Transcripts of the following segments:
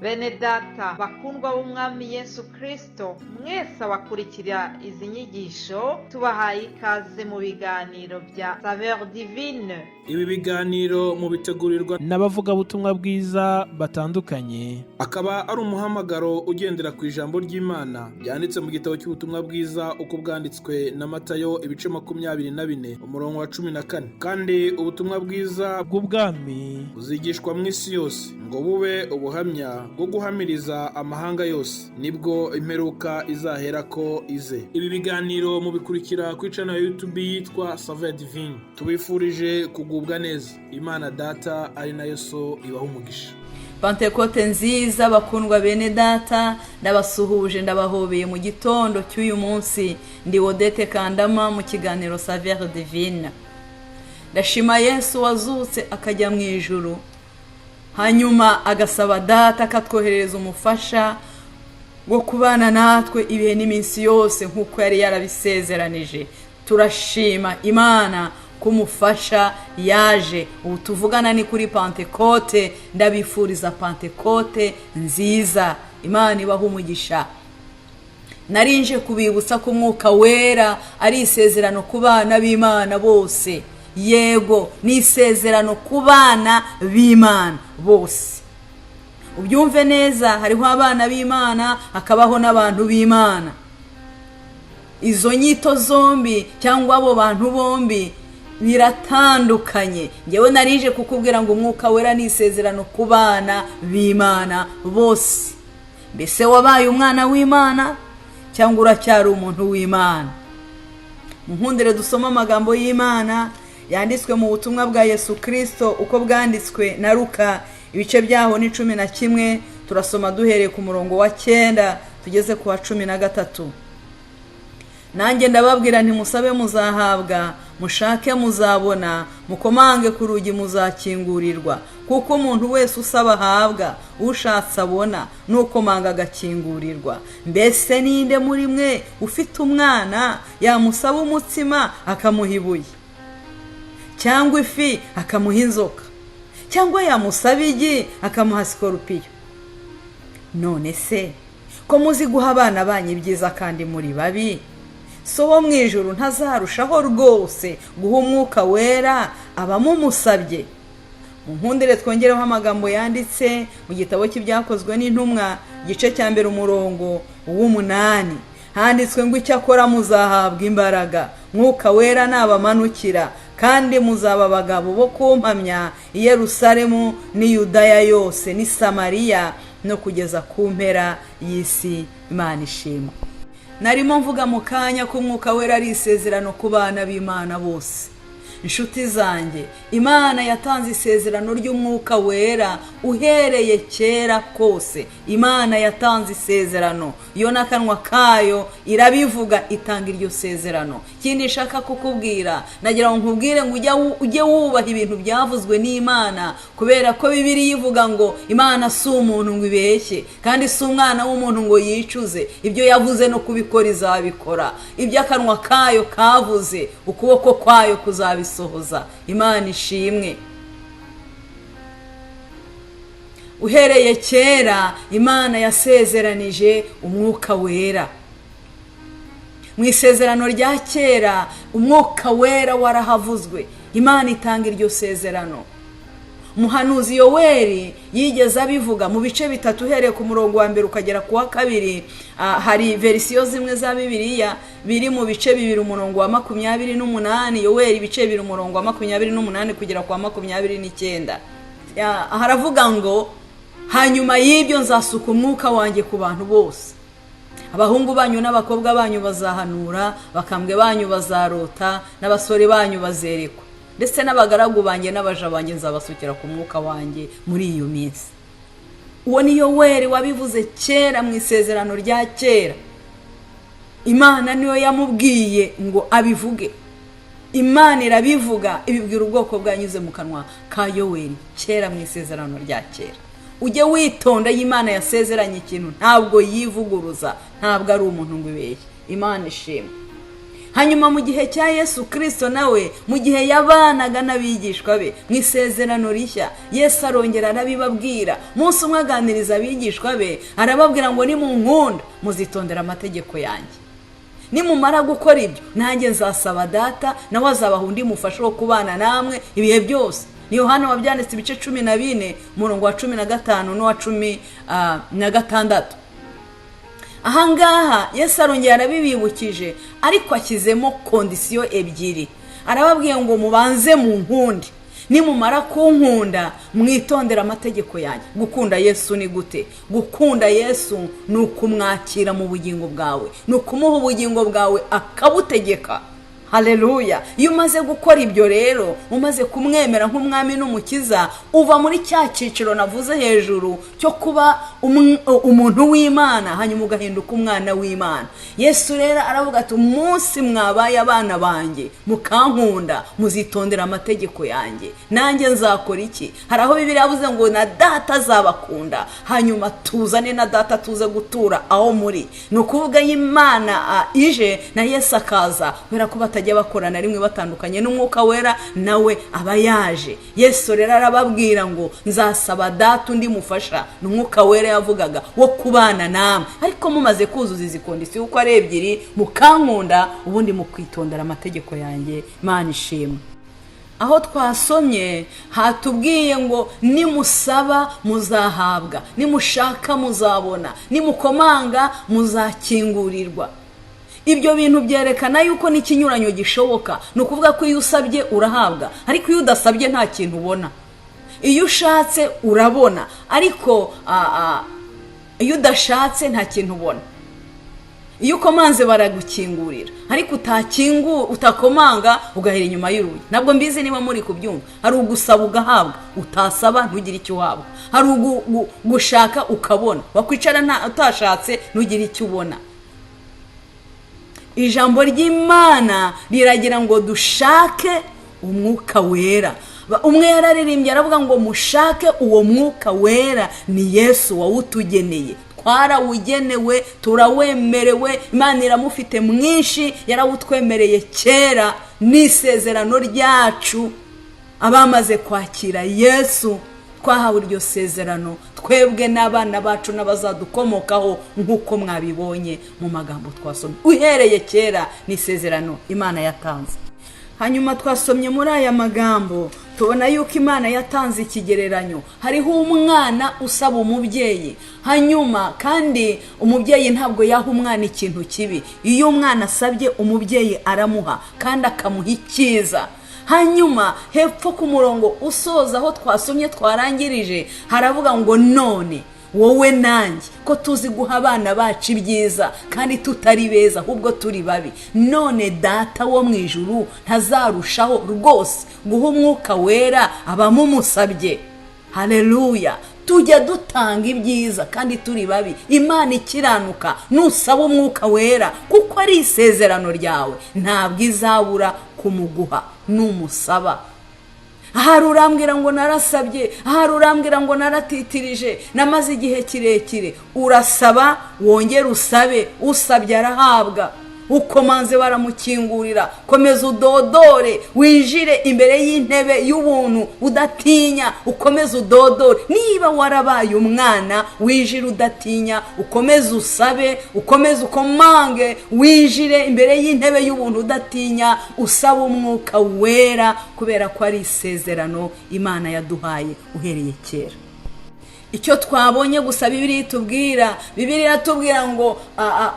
Bene data bakundwa b'umwami Yesu Kristo, mwese abakurikira izi nyigisho tubahaye ikaze mu biganiro bya Saveur Divine. Ibi biganiro mu bitegurirwa n'abavugabutumwa bwiza batandukanye, akaba ari umuhamagaro ugendera ku ijambo ry'Imana byanditse mu gitabo cy'ubutumwa bwiza uko bwanditswe na Matayo ibice 24 umurongo wa 14. Kandi ubutumwa bwiza bw'ubwami buzigishwa mu isi yose ngo bube ubuhamya bwo guhamiriza amahanga yose, nibwo imperuka izahera ko ize. Ibi biganiro mubikurikira ku channel ya YouTube yitwa Saveur Divine. Tubifurije kugubwa neza. Imana Data ari nayo so ibaha umugisha. Pentekote nziza bakundwa bene data, ndabasuhuje ndabahobeye mu gitondo cy'uyu munsi. Ndi Odette Kandama mu kiganiro Saveur Divine. Ndashima Yesu wazutse akajya mu ijuru, hanyuma agasaba data akatwoherereza umufasha wo kubana natwe ibihe n'iminsi yose nk'uko yari yarabisezeranije. Turashima Imana kumufasha yaje. Ubu tuvugana ni kuri Pentekote. Ndabifuriza Pentekote nziza. Imana ibaha umugisha. Narinje kubibutsa ko Umwuka Wera ari isezerano ku bana b'Imana bose. Yego, ni isezerano ku bana b'Imana bose. Ubyumve neza, hariho abana b'Imana hakabaho n'abantu b'Imana. Izo nyito zombi cyangwa abo bantu bombi biratandukanye. Ngewe narije kukubwira ngo Umwuka Wera ni isezerano ku bana b'Imana bose. Mbese wabaye umwana w'Imana cyangwa uracyari umuntu w'Imana? Munkundire dusoma amagambo y'Imana yanditswe mu butumwa bwa Yesu Kristo uko bwanditswe na Luka ibice byaho ni 11. Turasoma duhereye ku murongo wa 9 tugeze ku wa 13. Nanjye ndababwira nti musabe muzahabwa, mushake muzabona, mukomange ku rugi muzakingurirwa. Kuko umuntu wese usaba ahabwa, ushatse abona, nukomanga agakingurirwa. Mbese ninde muri mwe ufite umwana yamusaba umutsima akamuha ibuye, cyangwa ifi akamuha inzoka, cyangwa yamusaba igi akamuha sikorupiyo? None se ko muzi guha abana banyu ibyiza kandi muri babi, so wo mu ijuru ntazarushaho rwose guha Umwuka Wera abamumusabye? Munkundire twongereho amagambo yanditse mu gitabo cy'ibyakozwe n'intumwa igice cya 1 umurongo w'8. Handitswe ngo icyakora muzahabwa imbaraga Mwuka Wera nabamanukira, kandi muzaba abagabo bo kumpamya i Yerusalemu ni Yudaya yose ni Samariya no kugeza ku mpera y'isi. Imana ishimwe. Narimo mvuga mu kanya ko Umwuka Wera ari isezerano ku bana b'Imana bose. Inshuti zanjye, Imana yatanze isezerano ry'Umwuka Wera uhereye kera kose. Imana yatanze isezerano, yo n'akanwa kayo irabivuga, itanga iryo sezerano. Kindi nshaka kukubwira, nagira ngo nkubwire ngo ujye wubaha ibintu byavuzwe n'Imana, kubera ko Bibiliya ivuga ngo Imana si umuntu ngo ibeshye, kandi si umwana w'umuntu ngo yicuze. Ibyo yavuze no kubikora izabikora. Ibyo akanwa kayo kavuze, ukuboko kwayo kuzabisohoza. Imana ishimwe. Uhereye kera Imana yasezeranije Umwuka Wera. Mu isezerano rya kera Umwuka Wera warahavuzwe. Imana itanga iryo sezerano. Umuhanuzi Yoweri yigeze abivuga mu bice 3 uhereye ku murongo wa 1 ukagera ku wa 2. Hari verisiyo zimwe za Bibiliya biri mu bice 2 umurongo wa 28. Yoweri ibice 2 umurongo wa 28 kugera ku wa 29. Haravuga ngo hanyuma y'ibyo nzasuka Umwuka wanjye ku bantu bose. Abahungu banyu n'abakobwa banyu bazahanura, bakambwe banyu bazarota, n'abasore banyu bazerekwa. Ndetse n'abagaragu banjye n'abaja banjye nzabasukira ku Mwuka wanjye muri iyo minsi. Uwo ni Yoweri wabivuze kera mu isezerano rya kera. Imana niyo yamubwiye ngo abivuge. Imana irabivuga, ibibwira ubwoko bwanyuze mu kanwa ka Yoweri kera mu isezerano rya kera. Ujye witonda, y'Imana yasezeranye ikintu ntabwo yivuguruza, ntabwo ari umuntu ngo ibeshye. Imana ishimwe. hanyuma mu gihe cya Yesu Kristo nawe mu gihe yabanaga n'abigishwa be mu isezerano rishya, Yesu arongera arabibabwira. Munsi umwe aganiriza abigishwa be arababwira ngo nimunkunda muzitondera amategeko yanjye, nimumara gukora ibyo nanjye nzasaba Data nawe azabaha undi mufasha wo kubana namwe ibihe byose. Ni Yohana wabyanditse ibice 14 umurongo wa 15 n'uwa 16. Ahangaha Yesu arongera arabibibukije, ariko akizemo kondisiyo ebyiri. Arababwiye ngo mubanze mu nkundi, nimumara kunkunda mwitondera amategeko yanjye. Gukunda Yesu ni gute? Gukunda Yesu ni ukumwakira mu bugingo bwawe, ni ukumuha ubugingo bwawe akabutegeka. Haleluya. Iyo umaze gukora ibyo rero, umaze kumwemera nk'umwami n'umukiza, uva muri cya cyiciro navuze hejuru cyo kuba umuntu w'Imana hanyuma ugahinduka umwana w'Imana. Yesu rero aravuga ati umunsi mwabaye abana banjye mukankunda muzitondera amategeko yanjye, nanjye nzakora iki? Hari aho Bibiliya yavuze ngo na Data azabakunda hanyuma tuzane na Data tuze gutura aho muri. Ni ukuvuga Imana ije na Yesu akaza kubera ko batajya bakorana rimwe batandukanye n'Umwuka Wera nawe aba yaje. Yesu rero arababwira ngo nzasaba Data undi mufasha, n'Umwuka Wera yavugaga wo kubana namwe, ariko mumaze kuzuza izi kondisiyo uko ari ebyiri mukankunda ubundi mukwitondera amategeko yanjye. Imana ishimwe. Aho twasomye hatubwiye ngo nimusaba muzahabwa, nimushaka muzabona, nimukomanga muzakingurirwa. Ibyo bintu byerekana yuko n'ikinyuranyo gishoboka. Ni ukuvuga ko iyo usabye urahabwa, ariko iyo udasabye nta kintu ubona. Iyo ushatse urabona, ariko iyo udashatse nta kintu ubona. Iyo ukomanze baragukingurira, ariko utakomanga ugahera inyuma y'urugi. Ntabwo mbizi niba muri kubyumva. Hari ugusaba ugahabwa, utasaba ntugire icyo uhabwa. Hari gushaka ukabona, wakwicara utashatse ntugire icyo ubona. Ijambo ry'Imana riragira ngo dushake Umwuka Wera. Umwe yararirimbye aravuga ngo mushake uwo Mwuka Wera, ni Yesu wawutugeneye. Twarawugenewe, turawemerewe, Imana iramufite mwinshi, yarawutwemereye kera n'isezerano ryacu. Abamaze kwakira Yesu twahawe iryo sezerano, twebwe n'abana bacu n'abazadukomokaho, nk'uko mwabibonye mu magambo twasomye. Uhereye kera n'isezerano Imana yatanze. Hanyuma twasomye muri aya magambo tubona yuko Imana yatanze ikigereranyo. Hariho umwana usaba umubyeyi, hanyuma kandi umubyeyi ntabwo yaha umwana ikintu kibi. Iyo umwana asabye umubyeyi aramuha kandi akamuha icyiza. Hanyuma hepfo ku murongo usoza aho twasomye twarangirije haravuga ngo none wowe nanjye ko tuzi guha abana bacu ibyiza kandi tutari beza ahubwo turi babi, none Data wo mu ijuru ntazarushaho rwose guha Umwuka Wera abamumusabye. Haleluya. Tujya dutanga ibyiza kandi turi babi. Imana ikiranuka nusaba Umwuka Wera kuko ari isezerano ryawe, ntabwo izabura kumuguha numusaba. Ahari urambwira ngo narasabye, ahari urambwira ngo naratitirije, namaze igihe kirekire. Urasaba wongera usabe, usabye arahabwa. Ukomanze baramukingurira. Komeza udodore, winjire imbere y'intebe y'ubuntu udatinya, ukomeze udodore. Niba warabaye umwana winjire udatinya, ukomeze usabe, ukomeze ukomange, winjire imbere y'intebe y'ubuntu udatinya, usaba Umwuka Wera kubera ko ari isezerano Imana yaduhaye uhereye kera. Icyo twabonye gusa Bibiliya itubwira ngo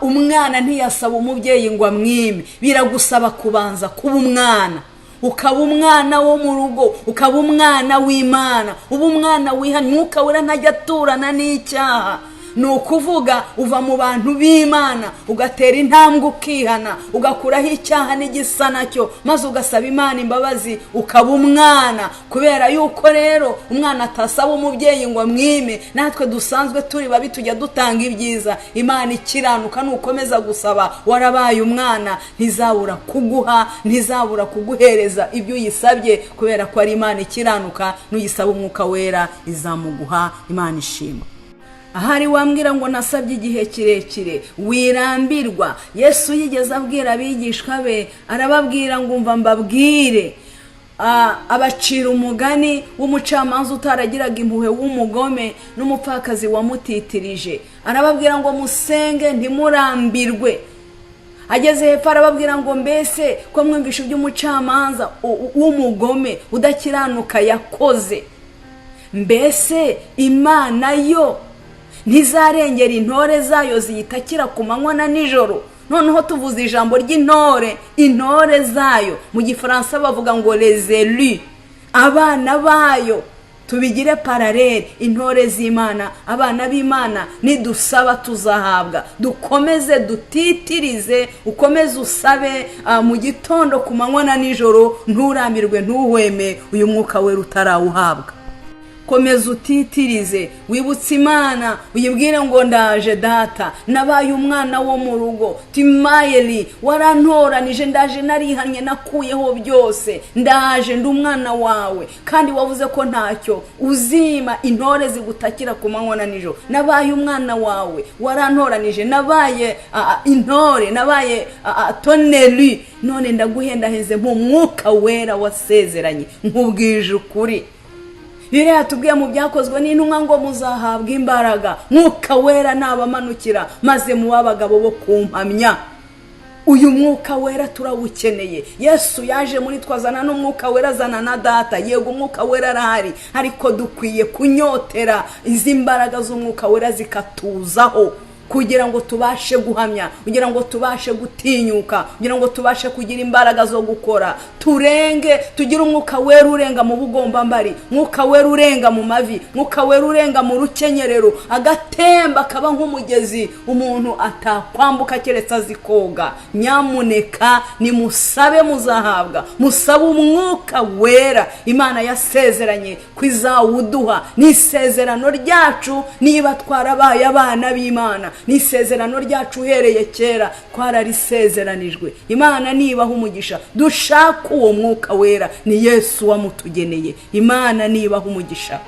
umwana ntiyasaba umubyeyi ngo amwime. Biragusaba kubanza kuba umwana, ukaba umwana wo mu rugo, ukaba umwana w'Imana, uba umwana wihana. Umwuka Wera ntajya aturana n'icyaha. Ni ukuvuga uva mu bantu b'Imana ugatera intambwe ukihana, ugakuraho icyaha n'igisa nacyo, maze ugasaba Imana imbabazi, ukaba umwana. Kubera yuko rero umwana atasaba umubyeyi ngo amwime, natwe dusanzwe turi babi tujya dutanga ibyiza. Imana ikiranuka nukomeza gusaba warabaye umwana, ntizabura kuguha, ntizabura kuguhereza ibyo uyisabye, kubera ko ari Imana ikiranuka. Nuyisaba Umwuka Wera izamuguha. Imana ishimwe. ahari wambwira ngo nasabye igihe kirekire wirambirwa. Yesu yigeze abwira abigishwa be, arababwira ngo umva mbabwire, abacira umugani w'umucamanza utaragiraga impuhwe w'umugome n'umupfakazi wamutitirije. Arababwira ngo musenge ntimurambirwe. Ageze hepfo arababwira ngo mbese ko mwumvisha iby'umucamanza w'umugome udakiranuka yakoze, mbese Imana yo ntizarengera intore zayo ziyitakira ku manywa na nijoro? Noneho tuvuze ijambo ry'intore, intore zayo mu gifaransa bavuga ngo les élus, abana bayo. Tubigire paralele, intore z'Imana, abana b'Imana. Nidusaba tuzahabwa. Dukomeze dutitirize, ukomeze usabe mu gitondo, ku manywa na nijoro, nturambirwe ntuhweme uyu mwuka wera utarawuhabwa. Komeza utitirize, wibutse Imana, uyibwire ngo ndaje data, nabaye umwana wo mu rugo, timayeli warantoranije, ndaje narihanye nakuyeho byose, ndaje ndi umwana wawe, kandi wavuze ko ntacyo uzima intore zigutakira ku manywa na nijoro. Nabaye umwana wawe, warantoranije, nabaye intore, nabaye toneli, none ndaguhendaheze mu mwuka wera wasezeranye. Nkubwije ukuri, Bibiliya tubwiye mu byakozwe n'intumwa ngo muzahabwa imbaraga, mwuka wera nabamanukira, maze muba abagabo bo kumpamya. Uyu mwuka wera turawukeneye. Yesu yaje muri twazana n'umwuka wera, azana na data. Yego umwuka wera arahari, ariko dukwiye kunyotera izi mbaraga z'umwuka wera zikatuzaho, kugira ngo tubashe guhamya, kugira ngo tubashe gutinyuka, kugira ngo tubashe kugira imbaraga zo gukora, turenge, tugire umwuka wera urenga mu bugombambari, mwuka wera urenga mu mavi, mwuka wera urenga mu rukenyerero, agatemba kaba nk'umugezi umuntu atakwambuka keretse azi koga. Nyamuneka nimusabe muzahabwa, musabe umwuka wera Imana yasezeranye kwizawuduha. Ni isezerano ryacu niba twarabaye abana b'Imana, ni isezerano ryacu uhereye kera twararisezeranijwe. Imana nibaha umugisha, dushaka uwo mwuka wera, ni Yesu wamutugeneye. Imana nibaha umugisha.